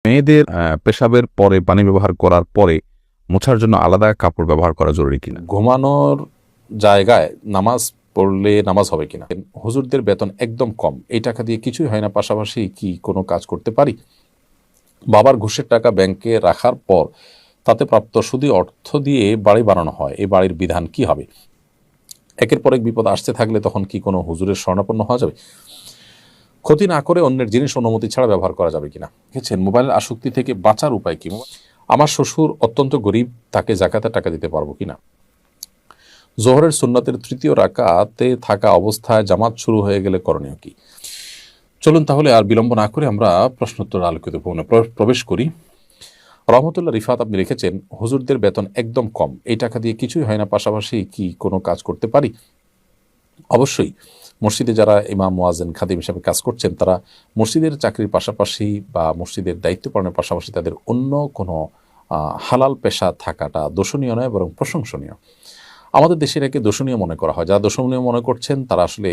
মেয়েদের পেশাবের পরে পানি ব্যবহার করার পরে মোছার জন্য আলাদা কাপড় ব্যবহার করা জরুরি কিনা? ঘুমানোর জায়গায় নামাজ পড়লে নামাজ হবে কিনা? হুজুরদের বেতন একদম কম, এই টাকা দিয়ে কিছুই হয় না, পাশাপাশি কি কোনো কাজ করতে পারি? বাবার ঘুষের টাকা ব্যাংকে রাখার পর তাতে প্রাপ্ত সুদী অর্থ দিয়ে বাড়ি বানানো হয়, এই বাড়ির বিধান কি হবে? একের পর এক বিপদ আসতে থাকলে তখন কি কোনো হুজুরের শরণাপন্ন হওয়া যাবে? ক্ষতি না করে অন্যের জিনিস অনুমতি ছাড়া ব্যবহার করা যাবে কিনা? দেখেছেন, মোবাইলের আসক্তি থেকে বাঁচার উপায় কি? আমার শ্বশুর অত্যন্ত গরিব, তাকে জাকাতের টাকা দিতে পারবো কিনা? জোহরের সুন্নতের তৃতীয় রাকাতে থাকা অবস্থায় জামাত শুরু হয়ে গেলে করণীয় কি? চলুন তাহলে আর বিলম্ব না করে আমরা প্রশ্নোত্তর আলোকিত ভবনে প্রবেশ করি। রহমতুল্লাহ রিফাত আপনি লিখেছেন, হুজুরদের বেতন একদম কম, এই টাকা দিয়ে কিছুই হয় না, পাশাপাশি কি কোনো কাজ করতে পারি? অবশ্যই মসজিদে যারা ইমাম, মুয়াজ্জিন, খাদিম হিসেবে কাজ করছেন, তারা মসজিদের চাকরির পাশাপাশি বা মসজিদের দায়িত্ব পালনের পাশাপাশি তাদের অন্য কোনো হালাল পেশা থাকাটা দোষণীয় নয়, বরং প্রশংসনীয়। আমাদের দেশের একে দোষণীয় মনে করা হয়। যারা দোষণীয় মনে করছেন তারা আসলে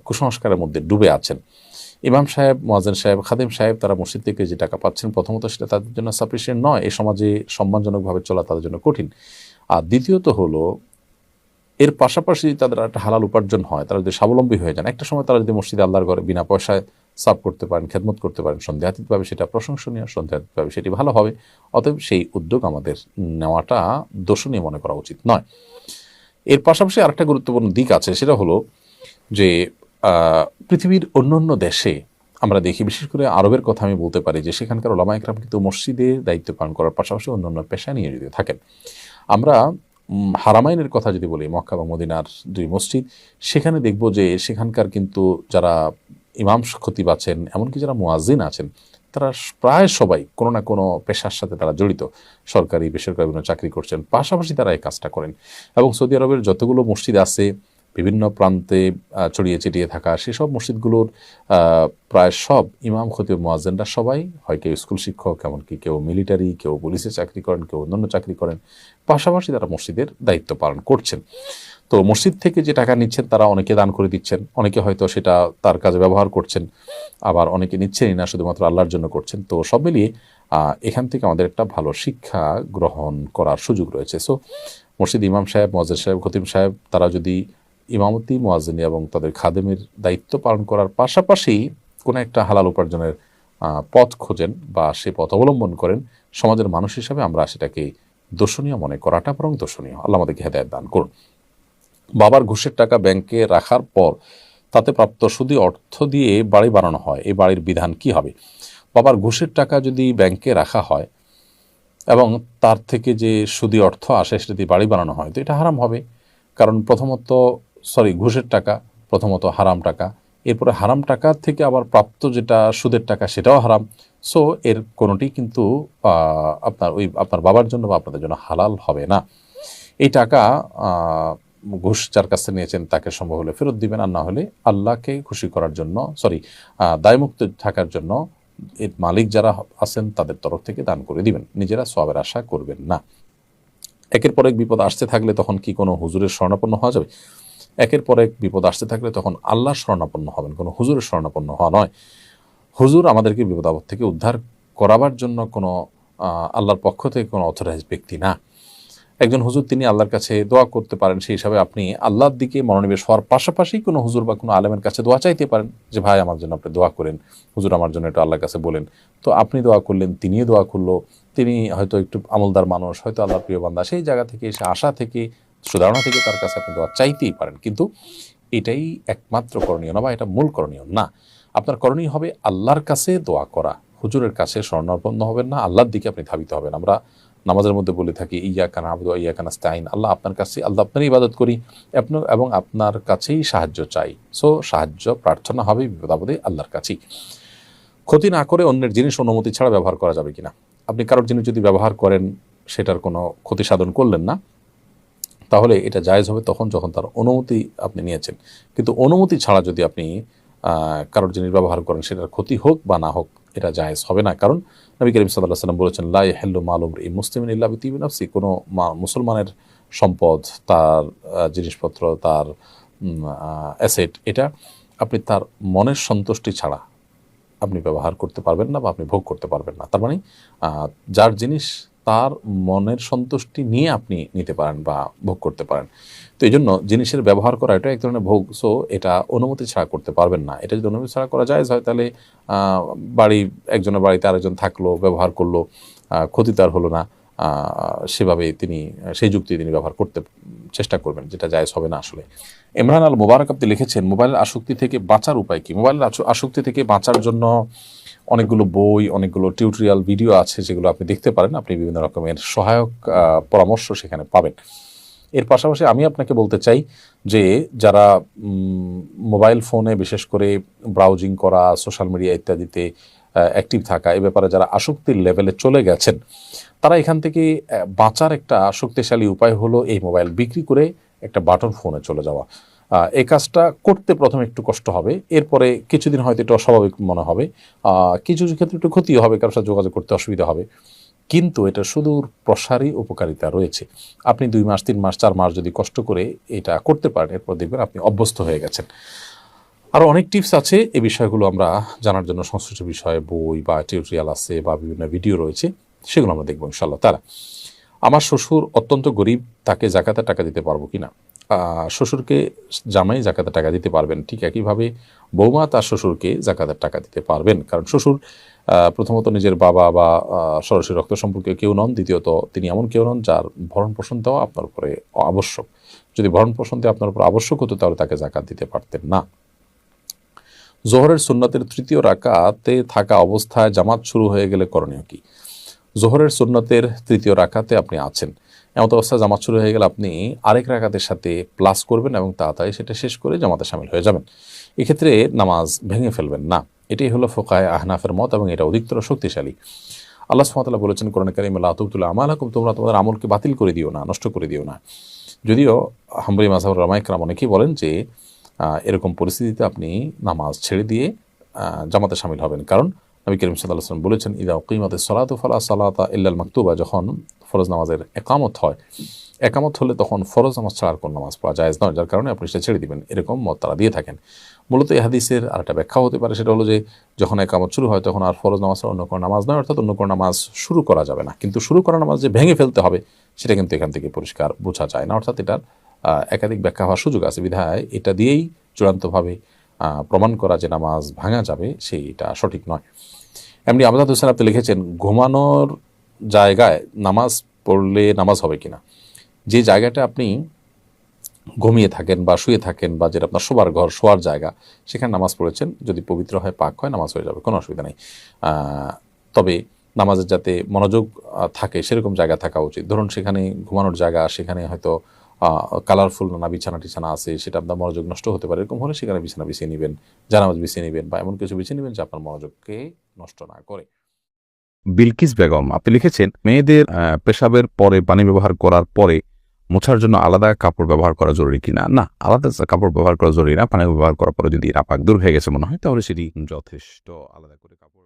কুসংস্কারের মধ্যে ডুবে আছেন। ইমাম সাহেব, মুয়াজ্জিন সাহেব, খাদিম সাহেব তারা মসজিদ থেকে যে টাকা পাচ্ছেন, প্রথমত সেটা তাদের জন্য সাফিসিয়েন্ট নয়, এই সমাজে সম্মানজনকভাবে চলা তাদের জন্য কঠিন। আর দ্বিতীয়ত হলো, এর পাশাপাশি তাদের একটা হালাল উপার্জন হয়, তারা যদি স্বাবলম্বী হয়ে যান, একটা সময় তারা যদি মসজিদে আল্লাহর ঘরে বিনা পয়সায় সার্ভ করতে পারেন, খেদমত করতে পারেন সন্দেহাতীতভাবে, সেটা প্রশংসনীয়, সন্দেহাতীতভাবে সেটি ভালো হবে। অতএব সেই উদ্যোগ আমাদের নেওয়াটা দোষণীয় মনে করা উচিত নয়। এর পাশাপাশি আরেকটা গুরুত্বপূর্ণ দিক আছে, সেটা হলো যে পৃথিবীর অন্যান্য দেশে আমরা দেখি, বিশেষ করে আরবের কথা আমি বলতে পারি, যে সেখানকার ওলামা একরাম কিন্তু মসজিদের দায়িত্ব পালন করার পাশাপাশি অন্যান্য পেশায় নিয়োজিত থাকেন। আমরা হারামাইনের কথা যদি বলি, মক্কা বা মদিনার দুই মসজিদ, সেখানে দেখব যে সেখানকার কিন্তু যারা ইমাম খতিব আছেন, এমনকি যারা মুয়াজ্জিন আছেন, তারা প্রায় সবাই কোনো না কোনো পেশার সাথে তারা জড়িত, সরকারি বেসরকারি বিভিন্ন চাকরি করছেন, পাশাপাশি তারা এই কাজটা করেন। এবং সৌদি আরবের যতগুলো মসজিদ আছে বিভিন্ন প্রান্তে ছড়িয়ে ছিটিয়ে থাকা, সেসব মসজিদগুলোর প্রায় সব ইমাম, খতিব, মুয়াজ্জিনরা সবাই হয় কেউ স্কুল শিক্ষক, এমনকি কেউ মিলিটারি, কেউ পুলিশে চাকরি করেন, কেউ অন্যান্য চাকরি করেন, পাশাপাশি তারা মসজিদের দায়িত্ব পালন করছেন। তো মসজিদ থেকে যে টাকা নিচ্ছেন তারা অনেকে দান করে দিচ্ছেন, অনেকে হয়তো সেটা তার কাজে ব্যবহার করছেন, আবার অনেকে নিচ্ছেনই না, শুধুমাত্র আল্লাহর জন্য করছেন। তো সব মিলিয়ে এখান থেকে আমাদের একটা ভালো শিক্ষা গ্রহণ করার সুযোগ রয়েছে। সো মসজিদ ইমাম সাহেব, মুয়াজ্জিন সাহেব, খতিব সাহেব তারা যদি ইমামতি, মুয়াজ্জিনি এবং তাদের খাদেমের দায়িত্ব পালন করার পাশাপাশি কোনো একটা হালাল উপার্জনের পথ খোঁজেন বা সে পথ অবলম্বন করেন, সমাজের মানুষ হিসাবে আমরা সেটাকে দোষণীয় মনে করাটা বরং দোষণীয়। আল্লাহ আমাদেরকে হেদায়েত দান করুন। বাবার ঘুষের টাকা ব্যাংকে রাখার পর তাতে প্রাপ্ত সুদী অর্থ দিয়ে বাড়ি বানানো হয়, এই বাড়ির বিধান কি হবে? বাবার ঘুষের টাকা যদি ব্যাংকে রাখা হয় এবং তার থেকে যে সুদী অর্থ আসে সেটা দিয়ে বাড়ি বানানো হয়, তো এটা হারাম হবে। কারণ ঘুষের টাকা প্রথমত হারাম টাকা, এরপরে হারাম টাকা থেকে আবার প্রাপ্ত যেটা সুদের টাকা সেটাও হারাম। সো এর কোনোটি কিন্তু আপনার বাবার জন্য বা আপনাদের জন্য হালাল হবে না। এই টাকা ঘুষ যার কাছে নিয়েছেন তাকে সম্ভব হলে ফেরত দিবেন, আর না হলে আল্লাহকে খুশি করার জন্য, দায়মুক্ত থাকার জন্য এর মালিক যারা আছেন তাদের তরফ থেকে দান করে দিবেন, নিজেরা সওয়াবের আশা করবেন না। একের পর এক বিপদ আসতে থাকলে তখন কি কোনো হুজুরের শরণাপন্ন হওয়া যাবে? একের পর এক বিপদ আসতে থাকলে তখন আল্লাহর শরণাপন্ন হবেন, কোনো হুজুরের শরণাপন্ন হওয়া নয়। হুজুর আমাদেরকে বিপদ আপদ থেকে উদ্ধার করাবার জন্য কোনো আল্লাহর পক্ষ থেকে কোনো অথরাইজ ব্যক্তি না। একজন হুজুর তিনি আল্লাহর কাছে দোয়া করতে পারেন, সেই হিসাবে আপনি আল্লাহর দিকে মনোনিবেশ হওয়ার পাশাপাশি কোনো হুজুর বা কোনো আলেমের কাছে দোয়া চাইতে পারেন, যে ভাই আমার জন্য আপনি দোয়া করেন, হুজুর আমার জন্য একটু আল্লাহর কাছে বলেন। তো আপনি দোয়া করলেন, তিনিও দোয়া করলো, তিনি হয়তো একটু আমলদার মানুষ, হয়তো আল্লাহর প্রিয় বান্দা, সেই জায়গা থেকে এসে আশা থেকে সুধারণা থেকে তার কাছে আপনি দোয়া চাইতেই পারেন। কিন্তু এটাই একমাত্র করণীয় না, বা এটা মূল করণীয় না। আপনার করণীয় হবে আল্লাহর কাছে দোয়া করা, হুজুরের কাছে শরণাপন্ন হবেন না, আল্লাহর দিকে আপনি ধাবিত হবেন। আমরা নামাজের মধ্যে বলে থাকি ইয়াকা না'বুদু ওয়া ইয়াকা নাস্তাঈন, আল্লাহ আপনার কাছে, আল্লাহ আপনারই ইবাদত করি এবং আপনার কাছেই সাহায্য চাই। সো সাহায্য প্রার্থনা হবে বিপদ আপদে আল্লাহর কাছেই। ক্ষতি না করে অন্যের জিনিস অনুমতি ছাড়া ব্যবহার করা যাবে কিনা? আপনি কারোর জিনিস যদি ব্যবহার করেন, সেটার কোনো ক্ষতি সাধন করলেন না, তাহলে এটা জায়েজ হবে তখন যখন তার অনুমতি আপনি নিয়েছেন। কিন্তু অনুমতি ছাড়া যদি আপনি কারোর জিনিস ব্যবহার করেন, সেটার ক্ষতি হোক বা না হোক, এটা জায়েজ হবে না। কারণ নবী করিম সাল্লাল্লাহু আলাইহি ওয়াসাল্লাম বলেছেন, লা ইয়াহিল্লু মালু ইমরিইন মুসলিমিন ইল্লা বিতিবি নাফসি, কোনো মুসলমানের সম্পদ, তার জিনিসপত্র, তার অ্যাসেট, এটা আপনি তার মনের সন্তুষ্টি ছাড়া আপনি ব্যবহার করতে পারবেন না বা আপনি ভোগ করতে পারবেন না। তার মানে যার জিনিস তার মনের সন্তুষ্টি নিয়ে আপনি নিতে পারেন বা ভোগ করতে পারেন। তো এই জন্য জিনিসের ব্যবহার করা এটা এক ধরনের ভোগ। সো এটা অনুমতি ছাড়া করতে পারবেন না। এটা যদি অনুমতি ছাড়া করা যায় তাহলে বাড়ি একজনের বাড়িতে আরেকজন থাকলো, ব্যবহার করলো, ক্ষতি তার হলো না, সেভাবে তিনি সেই যুক্তি তিনি ব্যবহার করতে চেষ্টা করবেন, যেটা জায়েজ হবে না আসলে। ইমরান আল মোবারক আপনি লিখেছেন, মোবাইলের আসক্তি থেকে বাঁচার উপায় কি? মোবাইলের আসক্তি থেকে বাঁচার জন্য অনেকগুলো বই, অনেকগুলো টিউটোরিয়াল ভিডিও আছে যেগুলো আপনি দেখতে পারেন। আপনি বিভিন্ন রকমের সহায়ক পরামর্শ সেখানে পাবেন। এর পাশাপাশি আমি আপনাকে বলতে চাই যে যারা মোবাইল ফোনে বিশেষ করে ব্রাউজিং করা, সোশ্যাল মিডিয়া ইত্যাদিতে অ্যাক্টিভ থাকা, এ ব্যাপারে যারা আসক্তির লেভেলে চলে গেছেন, তারা এখান থেকে বাঁচার একটা শক্তিশালী উপায় হলো এই মোবাইল বিক্রি করে একটা বাটন ফোনে চলে যাওয়া। এই কাজটা করতে প্রথমে একটু কষ্ট হবে, এরপরে কিছুদিন হয়তো এটা অস্বাভাবিক মনে হবে, কিছু কিছু ক্ষেত্রে একটু ক্ষতিও হবে, কারোর সাথে যোগাযোগ করতে অসুবিধা হবে, কিন্তু এটা সুদূর প্রসারী উপকারিতা রয়েছে। আপনি 2 মাস 3 মাস 4 মাস যদি কষ্ট করে এটা করতে পারেন, এরপর দেখবেন আপনি অভ্যস্ত হয়ে গেছেন। আরও অনেক টিপস আছে, এই বিষয়গুলো আমরা জানার জন্য সংশ্লিষ্ট বিষয়ে বই বা টিউটোরিয়াল আছে বা বিভিন্ন ভিডিও রয়েছে, সেগুলো আমরা দেখবো ইনশাআল্লাহ তাআলা। আমার শ্বশুর অত্যন্ত গরিব, তাকে জাকাতের টাকা দিতে পারবো কিনা? শ্বশুরকে জামাই জাকাতের টাকা দিতে পারবেন, ঠিক একইভাবে বৌমা তার শ্বশুরকে জাকাতের টাকা দিতে পারবেন। কারণ শ্বশুর প্রথমত নিজের বাবা বা সরাসরি রক্ত সম্পর্কে কেউ নন, দ্বিতীয়ত তিনি এমন কেউ নন যার ভরণ পোষণ দেওয়া আপনার উপরে আবশ্যক। যদি ভরণ পোষণ দেওয়া আপনার উপর আবশ্যক হতো তাহলে তাকে জাকাত দিতে পারতেন না। জোহরের সুন্নতের 3য় রাকাতে থাকা অবস্থায় জামাত শুরু হয়ে গেলে করণীয় কি? জোহরের সুন্নতের 3য় রাকাতে আপনি আছেন, এমন অবস্থায় জামাত শুরু হয়ে গেলে আপনি আরেক রাকাতের সাথে প্লাস করবেন এবং তাড়াতাড়ি সেটা শেষ করে জামাতে শামিল হয়ে যাবেন। এক্ষেত্রে নামাজ ভেঙে ফেলবেন না। এটাই হলো ফুকায়ে আহনাফের মত এবং এটা অধিকতর শক্তিশালী। আল্লাহ সুবহানাহু ওয়া তাআলা বলেছেন কোরআনে কারিমে, লা তুবতিলু আমালাকুম, তোমরা তোমাদের আমলকে বাতিল করে দিও না, নষ্ট করে দিও না। যদিও হাম্বলি মাযহাবের উলামা ইকরাম অনেকেই বলেন যে এরকম পরিস্থিতিতে আপনি নামাজ ছেড়ে দিয়ে জামাতে শামিল হবেন, কারণ নবী করিম সাল্লাল্লাহু আলাইহি ওয়াসাল্লাম বলেছেন, ইযা উকিমাতিস সালাতু ফালা সালাতা ইল্লাল মাকতুবা, যখন ফরজ নামাজের একামত হয়, একামত হলে তখন ফরজ নামাজ ছাড়া আর কোনো নামাজ পড়া জায়েজ নয়, যার কারণে আপনি সেটা ছেড়ে দিবেন, এরকম মত তারা দিয়ে থাকেন। মূলত এই হাদিসের আরেকটা ব্যাখ্যা হতে পারে, সেটা হলো যে যখন একামত শুরু হয় তখন আর ফরজ নামাজ ছাড়া অন্য কোনো নামাজ নয়, অর্থাৎ অন্য কোনো নামাজ শুরু করা যাবে না। কিন্তু শুরু করা নামাজ যে ভেঙে ফেলতে হবে সেটা কিন্তু এখান থেকে পরিষ্কার বোঝা যায় না, অর্থাৎ এটার একাধিক ব্যাখ্যা হওয়ার সুযোগ আছে, বিধায় এটা দিয়েই চূড়ান্তভাবে প্রমাণ করা যে নামাজ ভাঙা যাবে সেইটা সঠিক নয়। এমনি আমজাদ হোসেন আপনি লিখেছেন, ঘুমানোর জায়গায় নামাজ পড়লে নামাজ হবে কিনা? যে জায়গাটা আপনি ঘুমিয়ে থাকেন বা শুয়ে থাকেন বা যেটা আপনার শোবার ঘর, শোয়ার জায়গা, সেখানে নামাজ পড়েছেন, যদি পবিত্র হয়, পাক হয়, নামাজ হয়ে যাবে, কোনো অসুবিধা নেই। তবে নামাজের যাতে মনোযোগ থাকে সেরকম জায়গা থাকা উচিত। ধরুন সেখানে ঘুমানোর জায়গা, সেখানে হয়তো কালারফুল নানা বিছানা টিছানা আছে, সেটা আপনার মনোযোগ নষ্ট হতে পারে, এরকম হলে সেখানে বিছানা বিছিয়ে নেবেন, জানামাজ বিছিয়ে নেবেন বা এমন কিছু বিছিয়ে নেবেন যে আপনার মনোযোগকে নষ্ট না করে। বিলকিস বেগম আপনি লিখেছেন, মেয়েদের পেশাবের পরে পানি ব্যবহার করার পরে মোছার জন্য আলাদা কাপড় ব্যবহার করা জরুরি কিনা? না, আলাদা কাপড় ব্যবহার করা জরুরি না। পানি ব্যবহার করার পরে যদি নাপাক দূর হয়ে গেছে মনে হয় তাহলে সেটি যথেষ্ট। আলাদা করে কাপড়